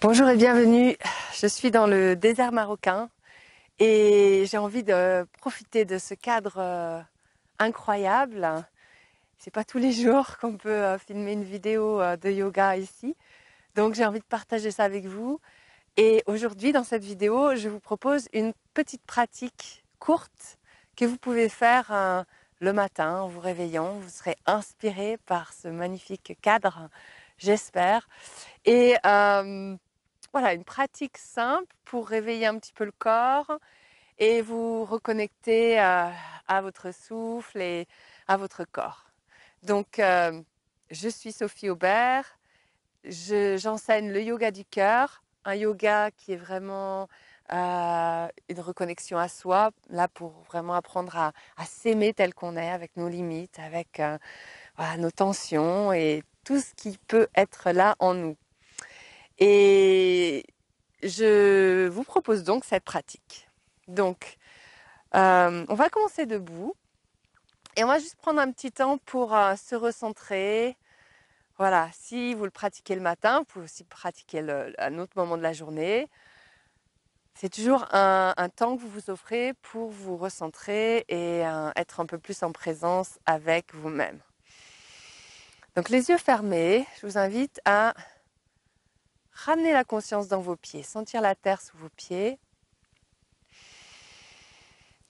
Bonjour et bienvenue. Je suis dans le désert marocain et j'ai envie de profiter de ce cadre incroyable. C'est pas tous les jours qu'on peut filmer une vidéo de yoga ici. Donc j'ai envie de partager ça avec vous. Et aujourd'hui, dans cette vidéo, je vous propose une petite pratique courte que vous pouvez faire le matin en vous réveillant. Vous serez inspiré par ce magnifique cadre, j'espère. Et voilà, une pratique simple pour réveiller un petit peu le corps et vous reconnecter à votre souffle et à votre corps. Donc, je suis Sophie Aubert, j'enseigne le yoga du cœur, un yoga qui est vraiment une reconnexion à soi, là pour vraiment apprendre à s'aimer tel qu'on est, avec nos limites, avec voilà, nos tensions et tout ce qui peut être là en nous. Et je vous propose donc cette pratique. Donc, on va commencer debout et on va juste prendre un petit temps pour se recentrer. Voilà, si vous le pratiquez le matin, vous pouvez aussi pratiquer à un autre moment de la journée. C'est toujours un temps que vous vous offrez pour vous recentrer et être un peu plus en présence avec vous-même. Donc les yeux fermés, je vous invite à ramener la conscience dans vos pieds, sentir la terre sous vos pieds.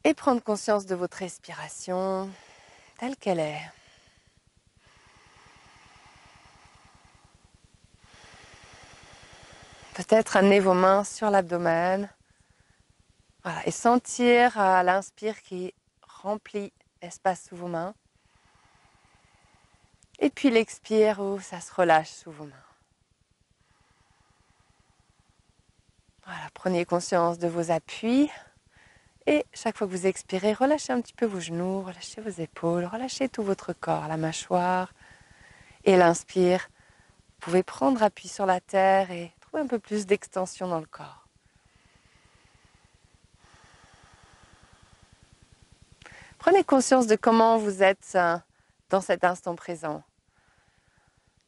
Et prendre conscience de votre respiration telle qu'elle est. Peut-être amener vos mains sur l'abdomen. Voilà, et sentir l'inspire qui remplit l'espace sous vos mains. Et puis l'expire où ça se relâche sous vos mains. Voilà, prenez conscience de vos appuis. Et chaque fois que vous expirez, relâchez un petit peu vos genoux, relâchez vos épaules, relâchez tout votre corps, la mâchoire. Et l'inspire, vous pouvez prendre appui sur la terre et trouver un peu plus d'extension dans le corps. Prenez conscience de comment vous êtes dans cet instant présent.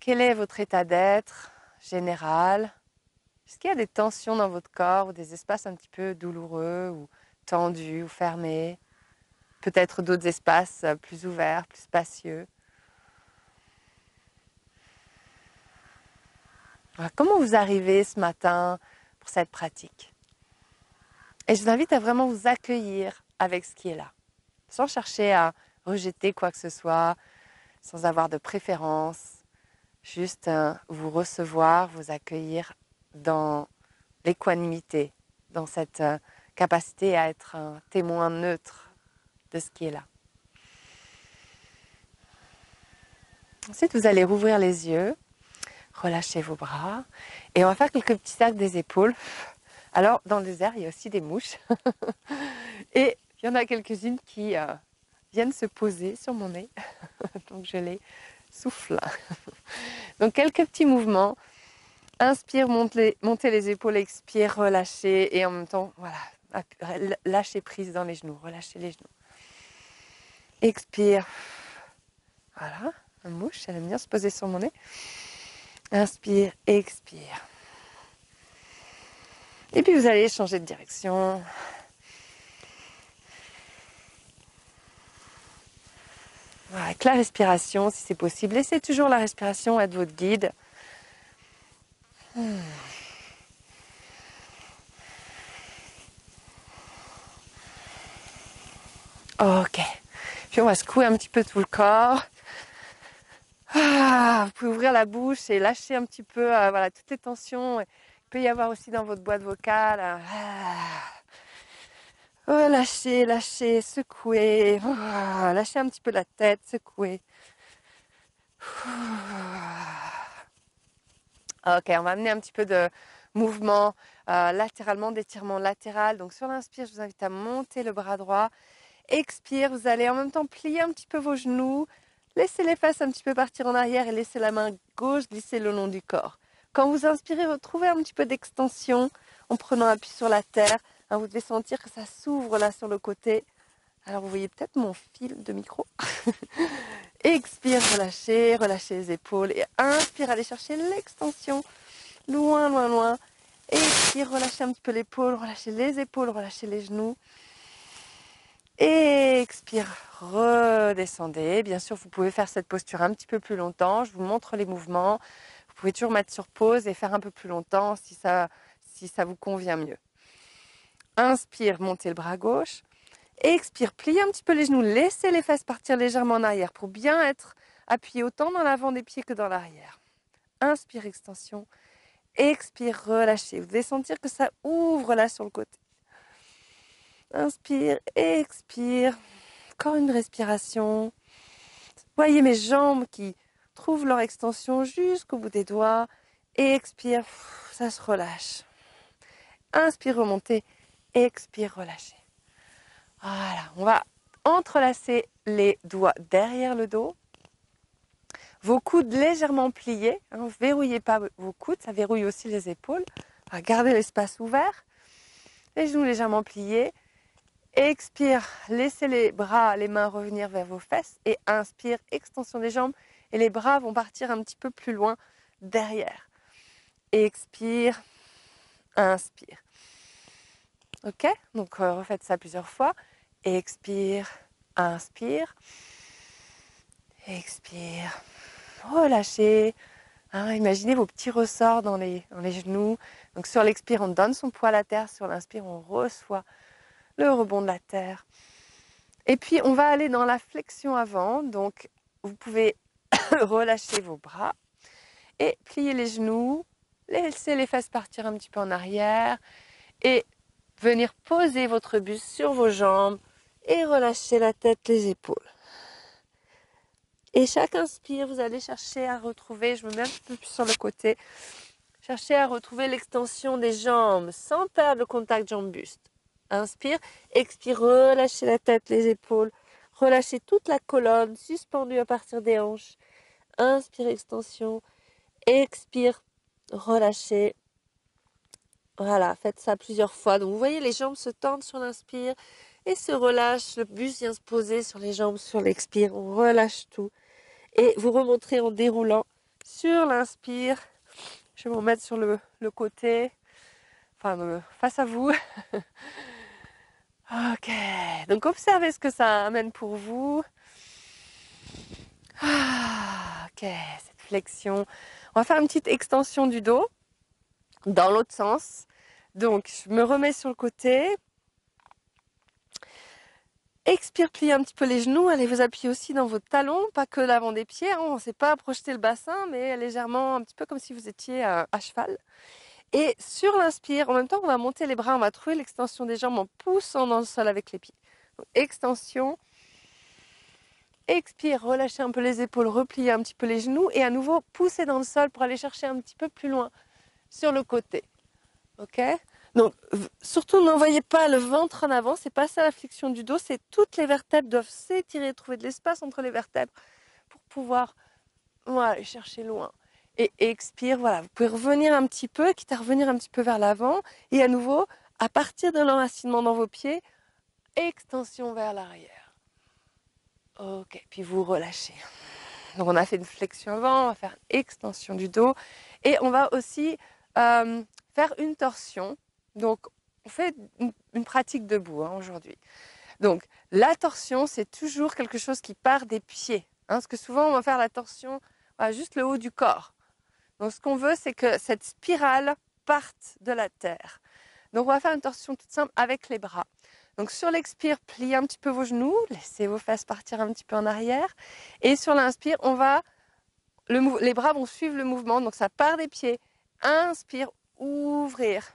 Quel est votre état d'être général? Est-ce qu'il y a des tensions dans votre corps ou des espaces un petit peu douloureux ou tendus ou fermés? Peut-être d'autres espaces plus ouverts, plus spacieux. Alors, comment vous arrivez ce matin pour cette pratique? Et je vous invite à vraiment vous accueillir avec ce qui est là, sans chercher à rejeter quoi que ce soit, sans avoir de préférence, juste vous recevoir, vous accueillir dans l'équanimité, dans cette capacité à être un témoin neutre de ce qui est là. Ensuite, vous allez rouvrir les yeux, relâcher vos bras et on va faire quelques petits cercles des épaules. Alors, dans le désert, il y a aussi des mouches et il y en a quelques-unes qui viennent se poser sur mon nez, donc je les souffle. Donc, quelques petits mouvements. Inspire, montez les épaules, expire, relâchez et en même temps, voilà, lâchez prise dans les genoux, relâchez les genoux. Expire. Voilà, une mouche, elle aime bien se poser sur mon nez. Inspire, expire. Et puis vous allez changer de direction. Voilà, avec la respiration, si c'est possible, laissez toujours la respiration être votre guide. Ok. Puis on va secouer un petit peu tout le corps. Vous pouvez ouvrir la bouche et lâcher un petit peu voilà, toutes les tensions. Il peut y avoir aussi dans votre boîte vocale. Lâchez, lâchez, secouez. Lâchez un petit peu la tête, secouez. Ok, on va amener un petit peu de mouvement latéralement, d'étirement latéral. Donc sur l'inspire, je vous invite à monter le bras droit. Expire, vous allez en même temps plier un petit peu vos genoux. Laissez les fesses un petit peu partir en arrière et laissez la main gauche glisser le long du corps. Quand vous inspirez, retrouvez un petit peu d'extension en prenant appui sur la terre. Vous devez sentir que ça s'ouvre là sur le côté. Alors vous voyez peut-être mon fil de micro. Expire, relâchez, relâchez les épaules. Et inspire, allez chercher l'extension. Loin, loin, loin. Expire, relâchez un petit peu l'épaule, relâchez les épaules, relâchez les genoux. Expire, redescendez. Bien sûr, vous pouvez faire cette posture un petit peu plus longtemps. Je vous montre les mouvements. Vous pouvez toujours mettre sur pause et faire un peu plus longtemps si ça vous convient mieux. Inspire, montez le bras gauche. Expire, pliez un petit peu les genoux. Laissez les fesses partir légèrement en arrière pour bien être appuyé autant dans l'avant des pieds que dans l'arrière. Inspire, extension. Expire, relâchez. Vous devez sentir que ça ouvre là sur le côté. Inspire, expire. Encore une respiration. Voyez mes jambes qui trouvent leur extension jusqu'au bout des doigts. Expire, ça se relâche. Inspire, remontez. Expire, relâchez. Voilà, on va entrelacer les doigts derrière le dos. Vos coudes légèrement pliés. Ne verrouillez pas vos coudes, ça verrouille aussi les épaules. Gardez l'espace ouvert. Les genoux légèrement pliés. Expire, laissez les bras, les mains revenir vers vos fesses. Et inspire, extension des jambes. Et les bras vont partir un petit peu plus loin derrière. Expire, inspire. Ok, donc refaites ça plusieurs fois. Expire, inspire. Expire, relâchez. Imaginez vos petits ressorts dans les genoux. Donc sur l'expire, on donne son poids à la terre. Sur l'inspire, on reçoit le rebond de la terre. Et puis, on va aller dans la flexion avant. Donc, vous pouvez relâcher vos bras et plier les genoux. Laissez les fesses partir un petit peu en arrière. Et venir poser votre buste sur vos jambes. Et relâcher la tête, les épaules. Et chaque inspire, vous allez chercher à retrouver, je me mets un petit peu plus sur le côté, cherchez à retrouver l'extension des jambes sans perdre le contact jambe-buste. Inspire, expire, relâchez la tête, les épaules, relâchez toute la colonne suspendue à partir des hanches. Inspire, extension, expire, relâchez. Voilà, faites ça plusieurs fois. Donc vous voyez, les jambes se tendent sur l'inspire et se relâchent. Le buste vient se poser sur les jambes sur l'expire. On relâche tout. Et vous remonterez en déroulant sur l'inspire. Je vais me mettre sur le côté, enfin face à vous. Ok, donc observez ce que ça amène pour vous. Ok, cette flexion. On va faire une petite extension du dos dans l'autre sens. Donc je me remets sur le côté. Expire, pliez un petit peu les genoux, allez vous appuyer aussi dans vos talons, pas que l'avant des pieds, hein. On ne sait pas projeter le bassin, mais légèrement, un petit peu comme si vous étiez à cheval. Et sur l'inspire, en même temps, on va monter les bras, on va trouver l'extension des jambes en poussant dans le sol avec les pieds. Donc, extension, expire, relâchez un peu les épaules, repliez un petit peu les genoux et à nouveau, poussez dans le sol pour aller chercher un petit peu plus loin sur le côté. Ok ? Donc, surtout, n'envoyez pas le ventre en avant, c'est pas ça la flexion du dos, c'est toutes les vertèbres doivent s'étirer, trouver de l'espace entre les vertèbres pour pouvoir aller chercher loin. Et expire, voilà, vous pouvez revenir un petit peu, quitte à revenir un petit peu vers l'avant, et à nouveau, à partir de l'enracinement dans vos pieds, extension vers l'arrière. Ok, puis vous relâchez. Donc on a fait une flexion avant, on va faire une extension du dos, et on va aussi faire une torsion. Donc, on fait une pratique debout aujourd'hui. Donc, la torsion, c'est toujours quelque chose qui part des pieds. Parce que souvent, on va faire la torsion juste le haut du corps. Donc, ce qu'on veut, c'est que cette spirale parte de la terre. Donc, on va faire une torsion toute simple avec les bras. Donc, sur l'expire, pliez un petit peu vos genoux, laissez vos fesses partir un petit peu en arrière. Et sur l'inspire, les bras vont suivre le mouvement. Donc, ça part des pieds. Inspire, ouvrir.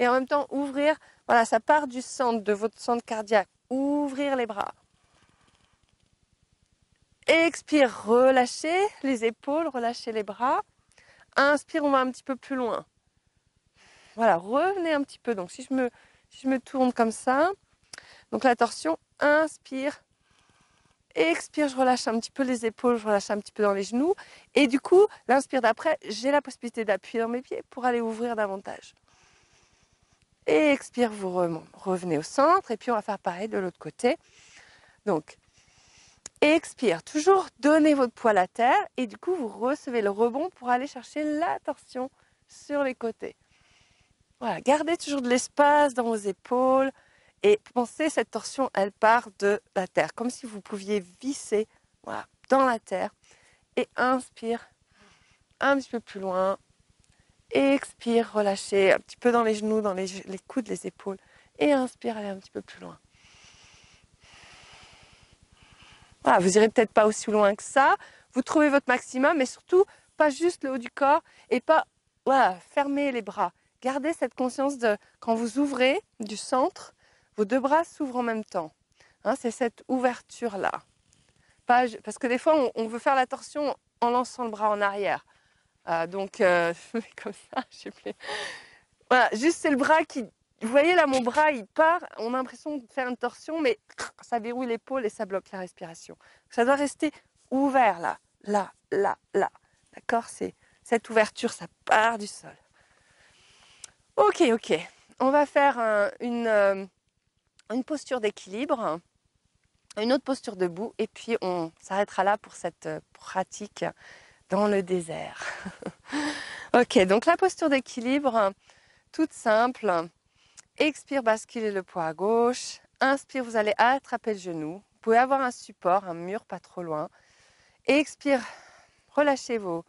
Et en même temps, ouvrir, voilà, ça part du centre, de votre centre cardiaque. Ouvrir les bras. Expire, relâchez les épaules, relâchez les bras. Inspire, on va un petit peu plus loin. Voilà, revenez un petit peu. Donc, si je me tourne comme ça, donc la torsion, inspire. Expire, je relâche un petit peu les épaules, je relâche un petit peu dans les genoux. Et du coup, l'inspire d'après, j'ai la possibilité d'appuyer dans mes pieds pour aller ouvrir davantage. Et expire, vous revenez au centre. Et puis, on va faire pareil de l'autre côté. Donc, expire. Toujours donnez votre poids à la terre. Et du coup, vous recevez le rebond pour aller chercher la torsion sur les côtés. Voilà, gardez toujours de l'espace dans vos épaules et pensez, cette torsion, elle part de la terre, comme si vous pouviez visser, voilà, dans la terre. Et inspire un petit peu plus loin. Expire, relâchez un petit peu dans les genoux, dans les coudes, les épaules. Et inspire, allez un petit peu plus loin. Voilà, vous irez peut-être pas aussi loin que ça. Vous trouvez votre maximum, mais surtout, pas juste le haut du corps et pas, voilà, fermez les bras. Gardez cette conscience de, quand vous ouvrez du centre, vos deux bras s'ouvrent en même temps. Hein, c'est cette ouverture-là. Parce que des fois, on veut faire la torsion en lançant le bras en arrière. Donc, je fais comme ça, je sais plus. Voilà, juste c'est le bras qui... Vous voyez là, mon bras, il part. On a l'impression de faire une torsion, mais ça verrouille l'épaule et ça bloque la respiration. Ça doit rester ouvert là, là, là, là. D'accord? C'est cette ouverture, ça part du sol. Ok, ok. On va faire une posture d'équilibre, une autre posture debout, et puis on s'arrêtera là pour cette pratique dans le désert. Ok, donc la posture d'équilibre, toute simple. Expire, basculez le poids à gauche. Inspire, vous allez attraper le genou. Vous pouvez avoir un support, un mur pas trop loin. Expire, relâchez vos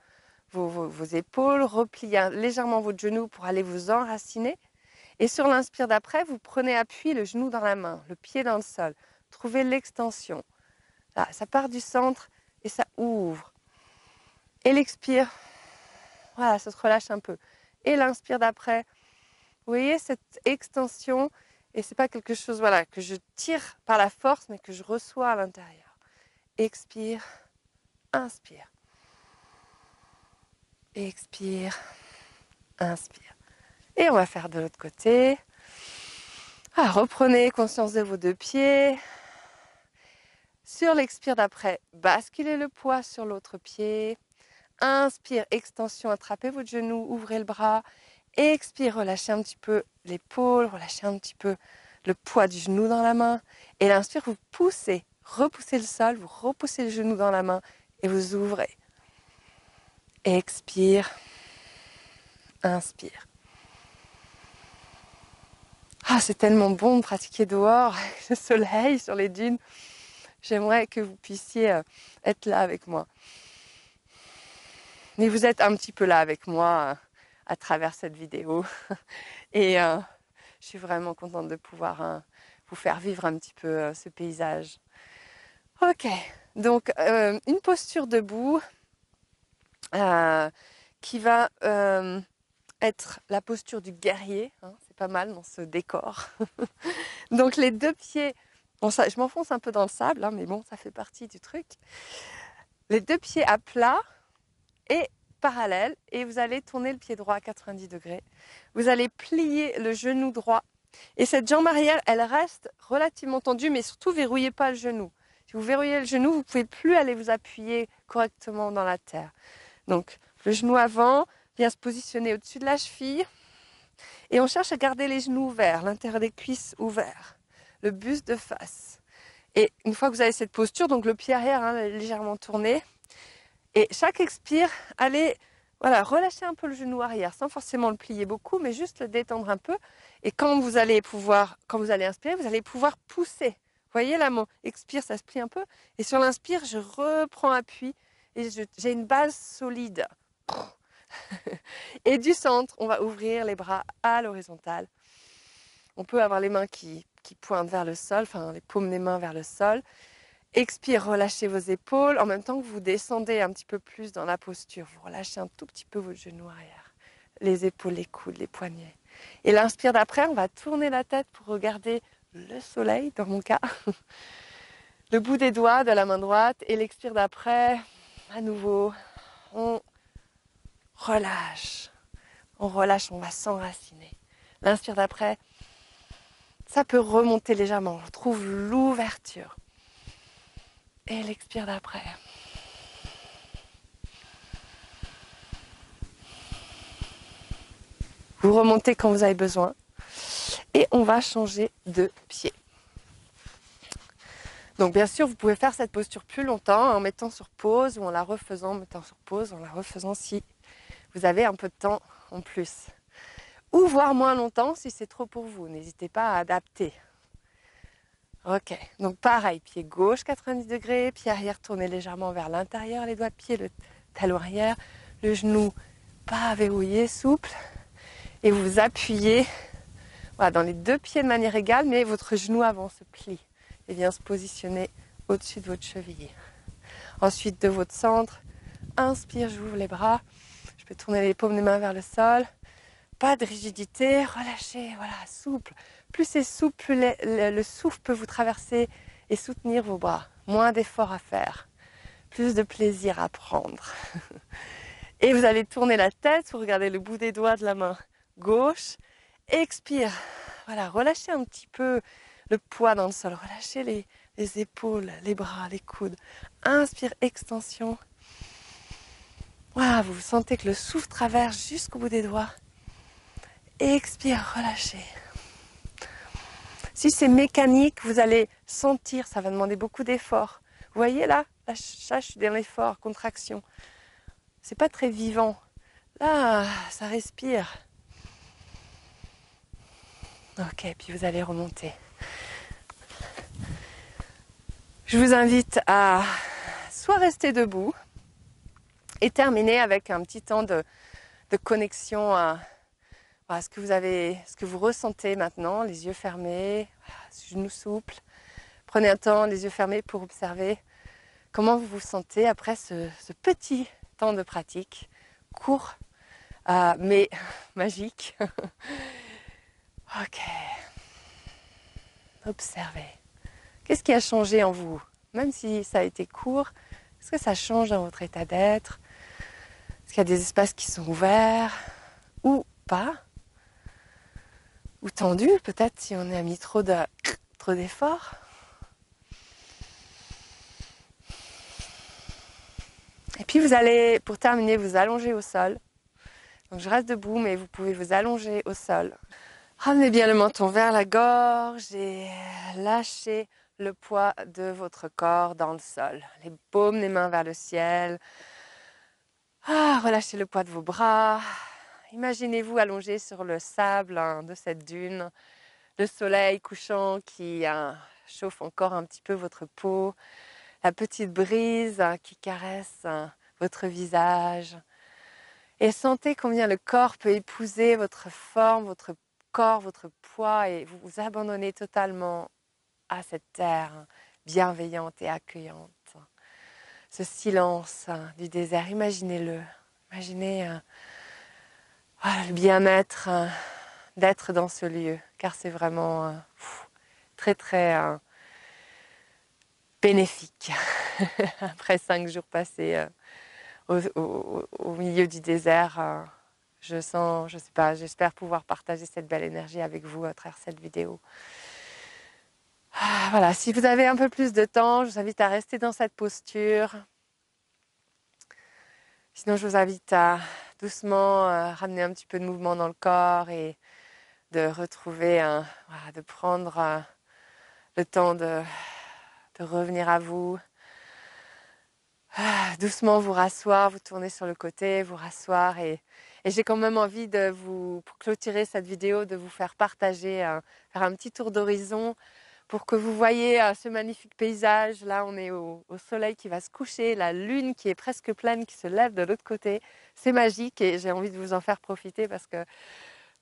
épaules, repliez légèrement votre genou pour aller vous enraciner. Et sur l'inspire d'après, vous prenez appui, le genou dans la main, le pied dans le sol. Trouvez l'extension. Là, ça part du centre et ça ouvre. Et l'expire, voilà, ça se relâche un peu. Et l'inspire d'après, vous voyez cette extension, et c'est pas quelque chose, voilà, que je tire par la force, mais que je reçois à l'intérieur. Expire, inspire. Expire, inspire. Et on va faire de l'autre côté. Reprenez conscience de vos deux pieds. Sur l'expire d'après, basculez le poids sur l'autre pied. Inspire, extension, attrapez votre genou, ouvrez le bras. Expire, relâchez un petit peu l'épaule, relâchez un petit peu le poids du genou dans la main. Et l'inspire, vous poussez, repoussez le sol, vous repoussez le genou dans la main et vous ouvrez. Expire, inspire. C'est tellement bon de pratiquer dehors, avec le soleil sur les dunes. J'aimerais que vous puissiez être là avec moi. Mais vous êtes un petit peu là avec moi à travers cette vidéo. Et je suis vraiment contente de pouvoir vous faire vivre un petit peu ce paysage. Ok, donc une posture debout qui va être la posture du guerrier. Hein, c'est pas mal dans ce décor. Donc les deux pieds, bon, ça, je m'enfonce un peu dans le sable, hein, mais bon, ça fait partie du truc. Les deux pieds à plat et parallèles, et vous allez tourner le pied droit à 90 degrés. Vous allez plier le genou droit. Et cette jambe arrière, elle reste relativement tendue, mais surtout, verrouillez pas le genou. Si vous verrouillez le genou, vous ne pouvez plus aller vous appuyer correctement dans la terre. Donc, le genou avant vient se positionner au-dessus de la cheville. Et on cherche à garder les genoux ouverts, l'intérieur des cuisses ouvert, le buste de face. Et une fois que vous avez cette posture, donc le pied arrière légèrement tourné, et chaque expire, allez relâcher un peu le genou arrière, sans forcément le plier beaucoup, mais juste le détendre un peu. Et quand vous allez inspirer, vous allez pouvoir pousser. Vous voyez là, mon expire, ça se plie un peu. Et sur l'inspire, je reprends appui et j'ai une base solide. Et du centre, on va ouvrir les bras à l'horizontale. On peut avoir les mains qui pointent vers le sol, enfin les paumes des mains vers le sol. Expire, relâchez vos épaules en même temps que vous descendez un petit peu plus dans la posture. Vous relâchez un tout petit peu votre genou arrière, les épaules, les coudes, les poignets. Et l'inspire d'après, on va tourner la tête pour regarder le soleil, dans mon cas. Le bout des doigts de la main droite. Et l'expire d'après, à nouveau, on relâche. On relâche, on va s'enraciner. L'inspire d'après, ça peut remonter légèrement. On retrouve l'ouverture. Et l'expire d'après. Vous remontez quand vous avez besoin. Et on va changer de pied. Donc bien sûr, vous pouvez faire cette posture plus longtemps en mettant sur pause ou en la refaisant, en mettant sur pause, en la refaisant si vous avez un peu de temps en plus. ou voire moins longtemps si c'est trop pour vous. N'hésitez pas à adapter. Ok, donc pareil, pied gauche 90 degrés, pied arrière tourné légèrement vers l'intérieur, les doigts de pied, le talon arrière, le genou pas verrouillé, souple, et vous appuyez voilà, dans les deux pieds de manière égale, mais votre genou avant se plie et vient se positionner au-dessus de votre cheville. Ensuite, de votre centre, inspire, j'ouvre les bras, je peux tourner les paumes des mains vers le sol, pas de rigidité, relâchez, voilà, souple. Plus c'est souple, plus le souffle peut vous traverser et soutenir vos bras. Moins d'efforts à faire, plus de plaisir à prendre. Et vous allez tourner la tête, vous regardez le bout des doigts de la main gauche. Expire, voilà, relâchez un petit peu le poids dans le sol, relâchez les épaules, les bras, les coudes. Inspire, extension. Voilà, vous sentez que le souffle traverse jusqu'au bout des doigts. Expire, relâchez. Si c'est mécanique, vous allez sentir, ça va demander beaucoup d'efforts. Vous voyez là, je suis dans l'effort, contraction. C'est pas très vivant. Là, ça respire. Ok, puis vous allez remonter. Je vous invite à soit rester debout et terminer avec un petit temps de connexion à ce que vous ressentez maintenant, les yeux fermés, genoux souples. Prenez un temps, les yeux fermés, pour observer comment vous vous sentez après ce petit temps de pratique, court, mais magique. Ok. Observez. Qu'est-ce qui a changé en vous? Même si ça a été court, est-ce que ça change dans votre état d'être? Est-ce qu'il y a des espaces qui sont ouverts ou pas? Ou tendus, peut-être, si on a mis trop d'efforts? Et puis vous allez, pour terminer, vous allonger au sol. Donc je reste debout, mais vous pouvez vous allonger au sol. Ramenez bien le menton vers la gorge et lâchez le poids de votre corps dans le sol. Les paumes des mains vers le ciel. Relâchez le poids de vos bras. Imaginez-vous allongé sur le sable de cette dune. Le soleil couchant qui chauffe encore un petit peu votre peau. La petite brise qui caresse votre visage. Et sentez combien le corps peut épouser votre forme, votre corps, votre poids, et vous vous abandonnez totalement à cette terre bienveillante et accueillante. Ce silence du désert, imaginez-le. Imaginez le bien-être d'être dans ce lieu, car c'est vraiment très très bénéfique. Après 5 jours passés au milieu du désert, je sais pas, j'espère pouvoir partager cette belle énergie avec vous à travers cette vidéo. Voilà, si vous avez un peu plus de temps, je vous invite à rester dans cette posture. Sinon, je vous invite à doucement ramener un petit peu de mouvement dans le corps et de retrouver, de prendre le temps de revenir à vous. Doucement vous rasseoir, vous tourner sur le côté, vous rasseoir et j'ai quand même envie de vous, pour clôturer cette vidéo, de vous faire partager, faire un petit tour d'horizon pour que vous voyez ce magnifique paysage. Là, on est au soleil qui va se coucher, la lune qui est presque pleine, qui se lève de l'autre côté. C'est magique et j'ai envie de vous en faire profiter parce que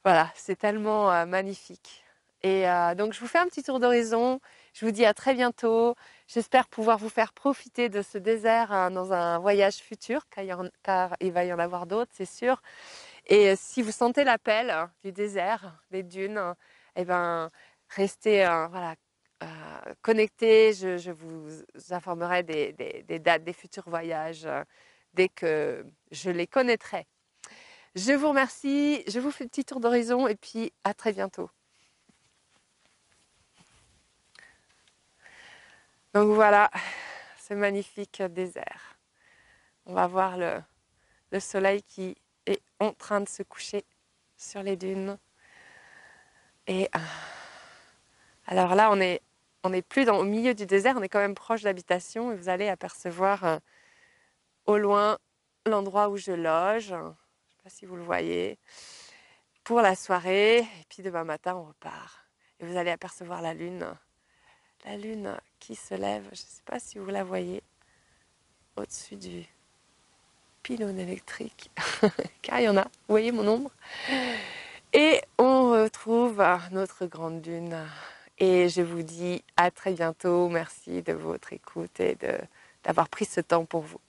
voilà, c'est tellement magnifique. Et donc, je vous fais un petit tour d'horizon. Je vous dis à très bientôt. J'espère pouvoir vous faire profiter de ce désert dans un voyage futur, car il va y en avoir d'autres, c'est sûr. Et si vous sentez l'appel du désert, des dunes, eh ben, restez connectés. Je vous informerai des dates des futurs voyages dès que je les connaîtrai. Je vous remercie, je vous fais un petit tour d'horizon et puis à très bientôt. Donc voilà, ce magnifique désert. On va voir le soleil qui est en train de se coucher sur les dunes. Et alors là, on n'est plus au milieu du désert, on est quand même proche d'habitation et vous allez apercevoir au loin l'endroit où je loge. Je ne sais pas si vous le voyez. pour la soirée. Et puis demain matin, on repart. Et vous allez apercevoir la lune qui se lève. Je ne sais pas si vous la voyez au-dessus du pylône électrique, car il y en a. Vous voyez mon ombre? Et on retrouve notre grande lune. Et je vous dis à très bientôt. Merci de votre écoute et d'avoir pris ce temps pour vous.